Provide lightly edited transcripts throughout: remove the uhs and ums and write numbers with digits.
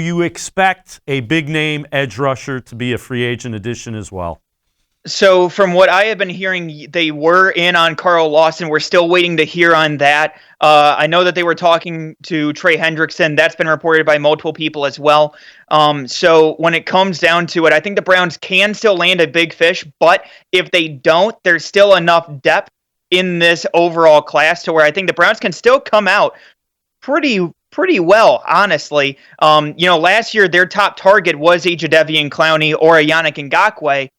Do you expect a big-name edge rusher to be a free agent addition as well? So from what I have been hearing, they were in on Carl Lawson. We're still waiting to hear on that. I know that they were talking to Trey Hendrickson. That's been reported by multiple people as well. So when it comes down to it, I think the Browns can still land a big fish, but if they don't, there's still enough depth in this overall class to where I think the Browns can still come out pretty well, honestly. Last year their top target was a Jadeveon Clowney or a Yannick Ngakoue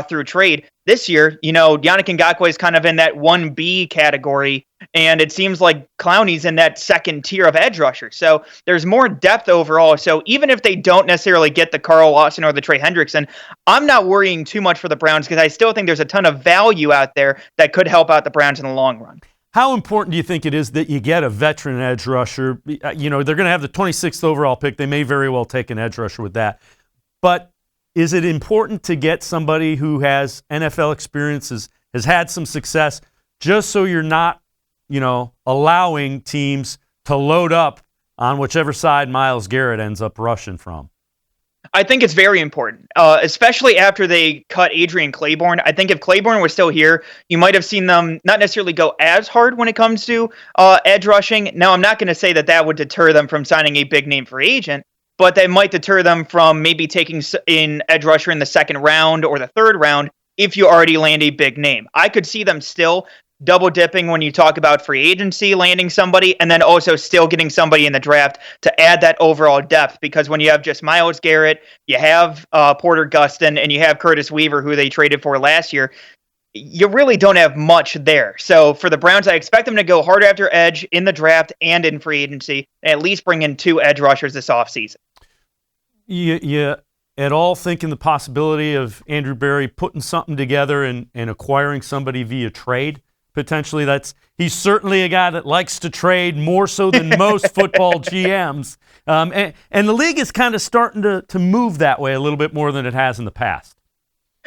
through trade. This year, Yannick Ngakoue is kind of in that 1B category, and it seems like Clowney's in that second tier of edge rusher. So there's more depth overall. So even if they don't necessarily get the Carl Lawson or the Trey Hendrickson, I'm not worrying too much for the Browns because I still think there's a ton of value out there that could help out the Browns in the long run. How important do you think it is that you get a veteran edge rusher? They're going to have the 26th overall pick. They may very well take an edge rusher with that. But is it important to get somebody who has NFL experiences, has had some success, just so you're not, allowing teams to load up on whichever side Myles Garrett ends up rushing from? I think it's very important, especially after they cut Adrian Claiborne. I think if Claiborne was still here, you might have seen them not necessarily go as hard when it comes to edge rushing. Now, I'm not going to say that would deter them from signing a big-name free agent, but they might deter them from maybe taking in edge rusher in the second round or the third round if you already land a big name. I could see them still double dipping when you talk about free agency, landing somebody, and then also still getting somebody in the draft to add that overall depth. Because when you have just Myles Garrett, you have Porter Gustin, and you have Curtis Weaver, who they traded for last year, you really don't have much there. So for the Browns, I expect them to go hard after edge in the draft and in free agency, and at least bring in 2 edge rushers this offseason. You at all thinking the possibility of Andrew Berry putting something together and acquiring somebody via trade? Potentially, he's certainly a guy that likes to trade more so than most football GMs. And the league is kind of starting to move that way a little bit more than it has in the past.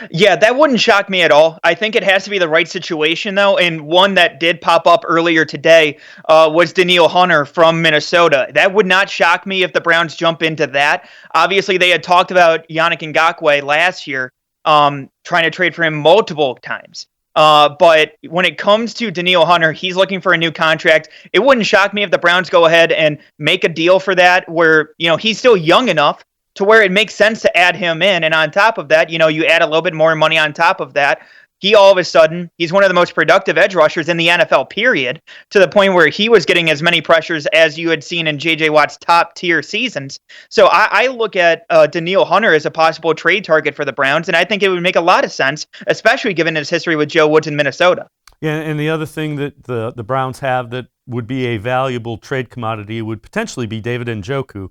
Yeah, that wouldn't shock me at all. I think it has to be the right situation, though, and one that did pop up earlier today was Danielle Hunter from Minnesota. That would not shock me if the Browns jump into that. Obviously, they had talked about Yannick Ngakoue last year, trying to trade for him multiple times. But when it comes to Danielle Hunter, he's looking for a new contract. It wouldn't shock me if the Browns go ahead and make a deal for that where, he's still young enough to where it makes sense to add him in. And on top of that, you add a little bit more money on top of that. He all of a sudden, he's one of the most productive edge rushers in the NFL, period, to the point where he was getting as many pressures as you had seen in J.J. Watt's top-tier seasons. So I look at Danielle Hunter as a possible trade target for the Browns, and I think it would make a lot of sense, especially given his history with Joe Woods in Minnesota. Yeah, and the other thing that the Browns have that would be a valuable trade commodity would potentially be David Ngakoue.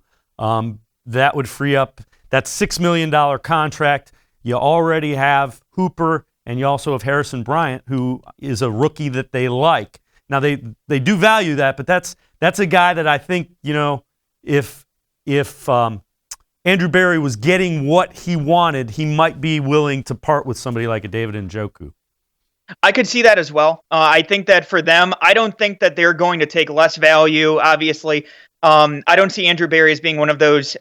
That would free up that $6 million contract. You already have Hooper, and you also have Harrison Bryant, who is a rookie that they like. Now, they do value that, but that's a guy that I think, if Andrew Berry was getting what he wanted, he might be willing to part with somebody like a David Ngakoue. I could see that as well. I think that for them, I don't think that they're going to take less value, obviously. I don't see Andrew Berry as being one of those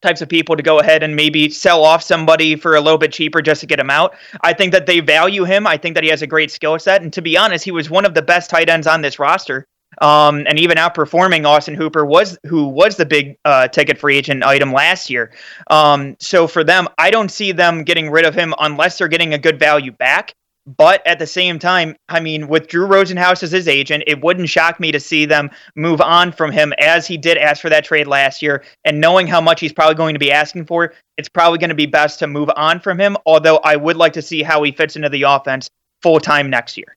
types of people to go ahead and maybe sell off somebody for a little bit cheaper just to get him out. I think that they value him. I think that he has a great skill set. And to be honest, he was one of the best tight ends on this roster. And even outperforming Austin Hooper, who was the big ticket free agent item last year. So for them, I don't see them getting rid of him unless they're getting a good value back. But at the same time, I mean, with Drew Rosenhaus as his agent, it wouldn't shock me to see them move on from him as he did ask for that trade last year. And knowing how much he's probably going to be asking for, it's probably going to be best to move on from him. Although I would like to see how he fits into the offense full-time next year.